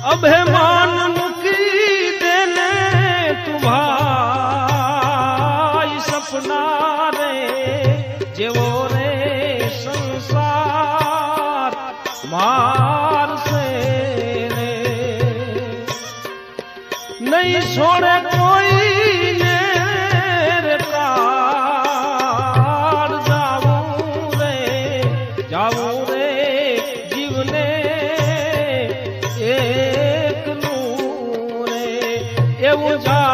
અભિમાન મૂકી દેને તું ભાઈ સપના રે જેવો રે સંસાર મારશે રે નહીં છોડે કોઈને રે પ્રાણ જાવું રે જીવને એકનું રે એવું જા